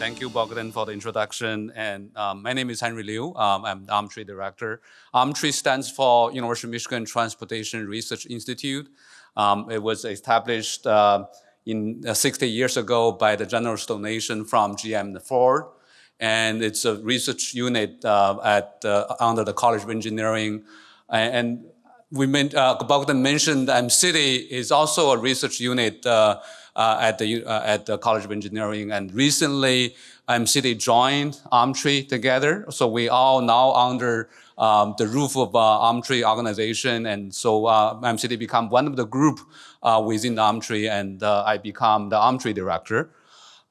Thank you, Bogdan, for the introduction. And my name is Henry Liu. I'm the UMTRI director. UMTRI stands for University of Michigan Transportation Research Institute. It was established in 60 years ago by the generous donation from GM and Ford. And it's a research unit under the College of Engineering. And Bogdan mentioned Mcity is also a research unit at the College of Engineering, and recently Mcity joined UMTRI together. So we all now under the roof of UMTRI organization, and so Mcity become one of the group within the UMTRI, and I become the UMTRI director.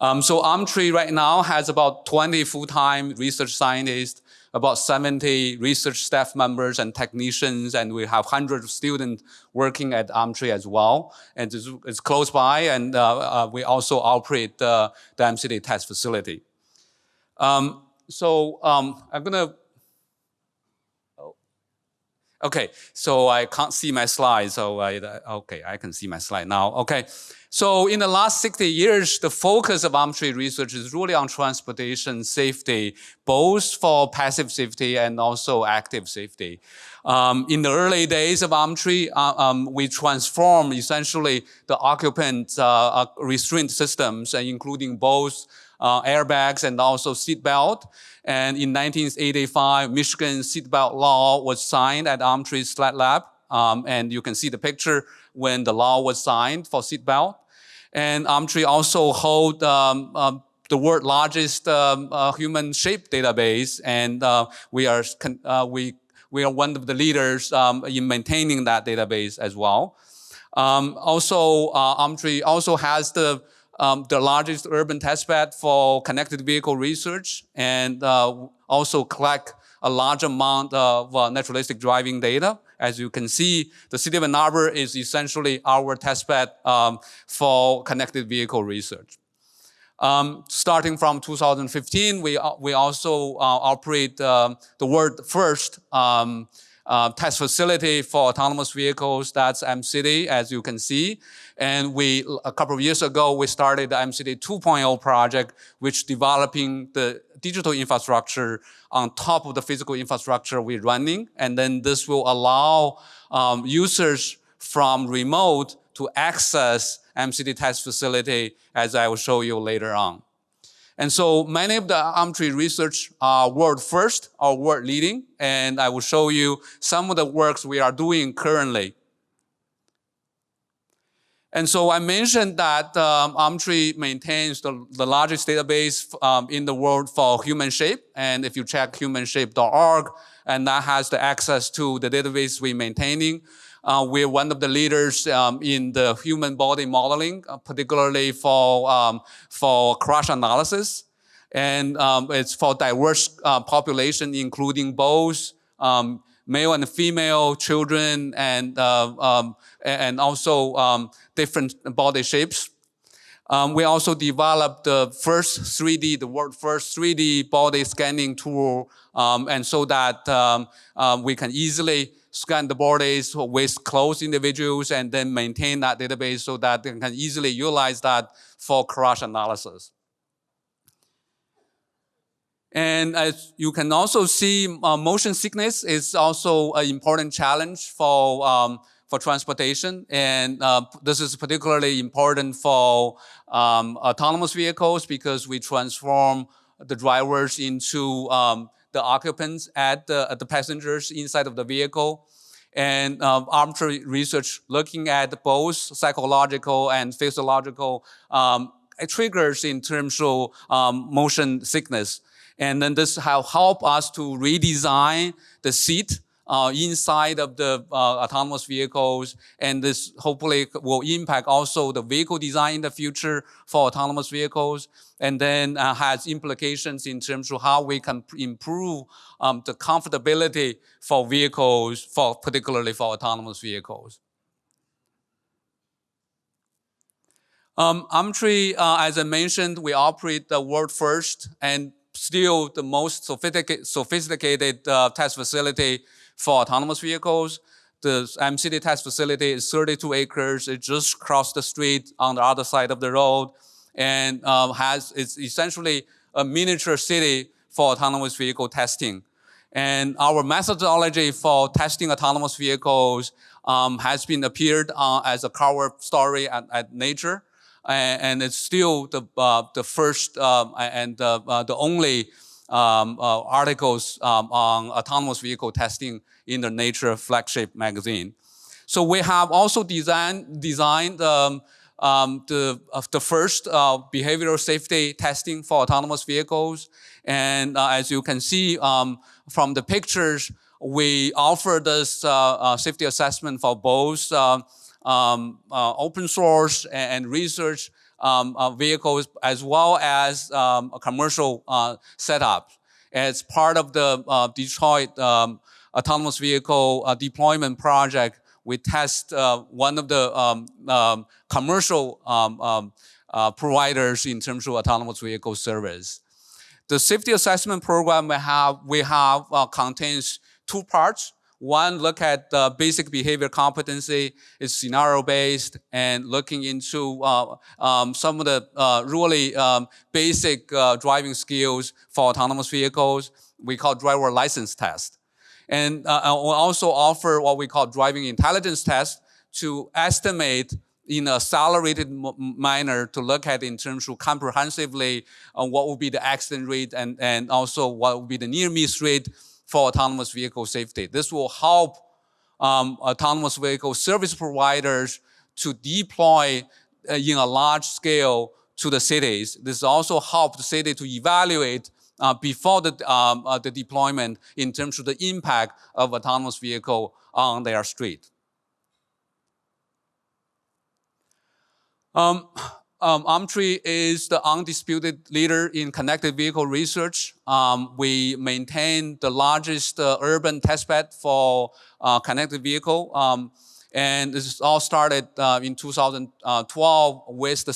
So UMTRI right now has about 20 full-time research scientists, about 70 research staff members and technicians, and we have hundreds of students working at UMTRI as well. And it's close by, and we also operate the Mcity test facility. I'm gonna, okay, so I can't see my slide, so okay, I can see my slide now, okay. So in the last 60 years, the focus of UMTRI research is really on transportation safety, both for passive safety and also active safety. In the early days of UMTRI, we transformed essentially the occupant restraint systems, including both airbags and also seatbelt. And in 1985, Michigan seatbelt law was signed at UMTRI's Flat Lab. And you can see the picture when the law was signed for seatbelt. And UMTRI also hold the world's largest human shape database, and we are one of the leaders in maintaining that database as well. UMTRI also has the largest urban testbed for connected vehicle research, and also collect a large amount of naturalistic driving data. As you can see, the city of Ann Arbor is essentially our testbed for connected vehicle research. Starting from 2015, we also operate the world's first test facility for autonomous vehicles. That's Mcity, as you can see. And a couple of years ago, we started the Mcity 2.0 project, which developing the digital infrastructure on top of the physical infrastructure we're running. And then this will allow users from remote to access Mcity test facility, as I will show you later on. And so many of the UMTRI research are world first or world leading, and I will show you some of the works we are doing currently. And so I mentioned that UMTRI maintains the largest database in the world for human shape. And if you check humanshape.org, and that has the access to the database we're maintaining. We're one of the leaders in the human body modeling, particularly for crash analysis. And it's for diverse population, including both male and female children, and also different body shapes. We also developed the world's first 3D body scanning tool, and so that we can easily scan the bodies with close individuals and then maintain that database so that they can easily utilize that for crash analysis. And as you can also see, motion sickness is also an important challenge for transportation. And this is particularly important for autonomous vehicles because we transform the drivers into the occupants at the passengers inside of the vehicle. And UMTRI research looking at both psychological and physiological triggers in terms of motion sickness. And then this have helped us to redesign the seat inside of the autonomous vehicles. And this hopefully will impact also the vehicle design in the future for autonomous vehicles. And then has implications in terms of how we can improve the comfortability for vehicles, particularly for autonomous vehicles. UMTRI, as I mentioned, we operate the world first and still the most sophisticated test facility for autonomous vehicles. The Mcity test facility is 32 acres. It just crossed the street on the other side of the road, and it's essentially a miniature city for autonomous vehicle testing. And our methodology for testing autonomous vehicles has been appeared as a cover story at Nature. And it's still the first and the only articles on autonomous vehicle testing in the Nature flagship magazine. So we have also designed the first behavioral safety testing for autonomous vehicles. And as you can see from the pictures, we offer this safety assessment for both open source and research vehicles, as well as a commercial setup. As part of the Detroit autonomous vehicle deployment project, we test one of the commercial providers in terms of autonomous vehicle service. The safety assessment program we have contains two parts. One, look at the basic behavior competency. It's scenario-based and looking into some of the really basic driving skills for autonomous vehicles. We call driver license test. And we'll also offer what we call driving intelligence test to estimate in a accelerated manner to look at in terms of comprehensively what will be the accident rate and also what will be the near-miss rate for autonomous vehicle safety. This will help autonomous vehicle service providers to deploy in a large scale to the cities. This also helps the city to evaluate before the deployment in terms of the impact of autonomous vehicle on their street. UMTRI is the undisputed leader in connected vehicle research. We maintain the largest urban testbed for connected vehicle. And this all started in 2012 with the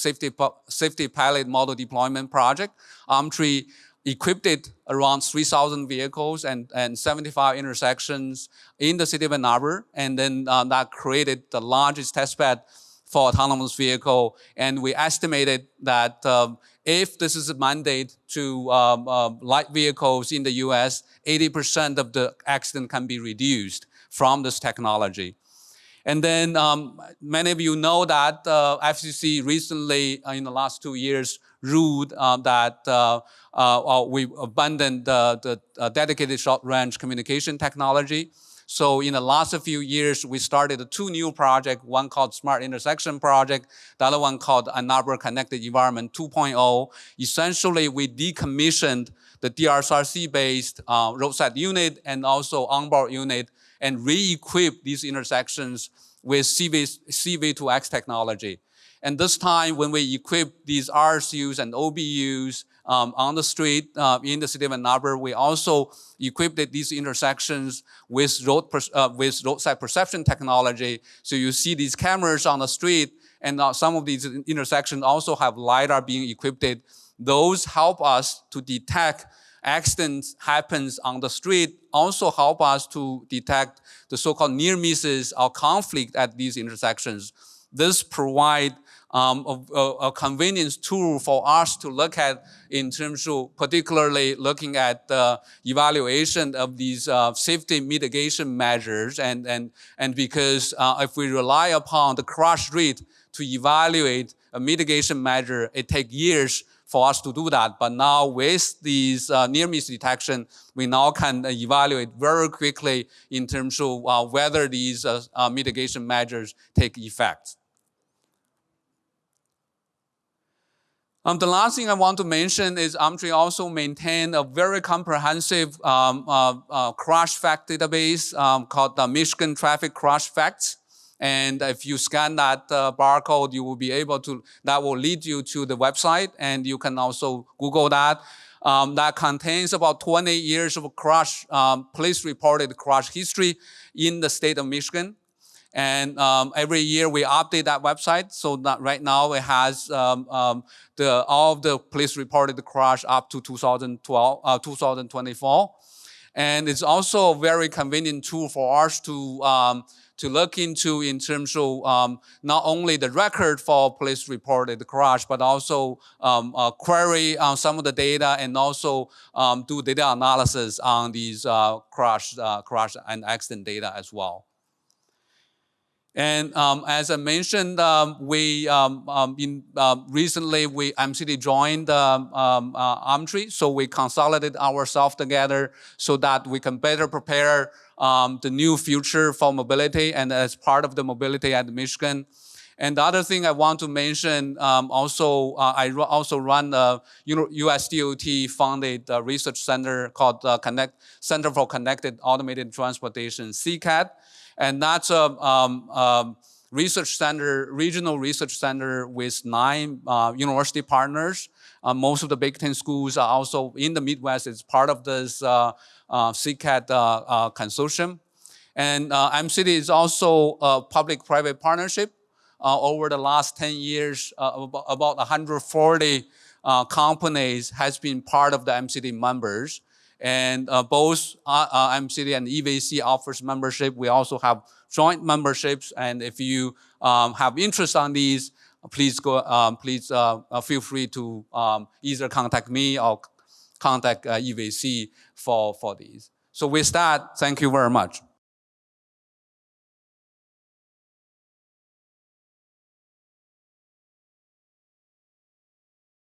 safety pilot model deployment project. UMTRI equipped it around 3,000 vehicles and 75 intersections in the city of Ann Arbor. And then that created the largest testbed for autonomous vehicle. And we estimated that if this is a mandate to light vehicles in the US, 80% of the accident can be reduced from this technology. And then many of you know that FCC recently, in the last 2 years, ruled that we abandoned the dedicated short-range communication technology. So in the last few years, we started two new projects, one called Smart Intersection Project, the other one called Ann Arbor Connected Environment 2.0. Essentially, we decommissioned the DRSRC-based roadside unit and also onboard unit and re-equip these intersections with CV2X technology. And this time, when we equip these RSUs and OBUs on the street in the city of Ann Arbor, we also equipped these intersections with roadside perception technology. So you see these cameras on the street, and some of these intersections also have LiDAR being equipped. Those help us to detect accidents happens on the street, also help us to detect the so-called near misses or conflict at these intersections. This provides a convenience tool for us to look at in terms of particularly looking at the evaluation of these safety mitigation measures. And because if we rely upon the crash rate to evaluate a mitigation measure, it takes years for us to do that. But now with these near-miss detection, we now can evaluate very quickly in terms of whether these mitigation measures take effect. The last thing I want to mention is UMTRI also maintain a very comprehensive crash fact database called the Michigan Traffic Crash Facts. And if you scan that barcode, you will be able to, that will lead you to the website, and you can also Google that. That contains about 20 years of crash, police-reported crash history in the state of Michigan. And every year we update that website, so that right now it has all of the police-reported crash up to 2024. And it's also a very convenient tool for us to to look into in terms of not only the record for police reported crash, but also query on some of the data and also do data analysis on these crash and accident data as well. And as I mentioned, recently Mcity joined UMTRI, so we consolidated ourselves together so that we can better prepare the new future for mobility and as part of the mobility at Michigan. And the other thing I want to mention, I also run a USDOT funded research center called Center for Connected Automated Transportation, CCAT. And that's a research center, regional research center with 9 university partners. Most of the Big Ten schools are also in the Midwest. It's part of this CCAT consortium. And Mcity is also a public-private partnership. Over the last 10 years, about 140 companies has been part of the Mcity members. And both Mcity and EVC offers membership. We also have joint memberships. And if you have interest on these, please feel free to either contact me or contact EVC for these. So with that, thank you very much.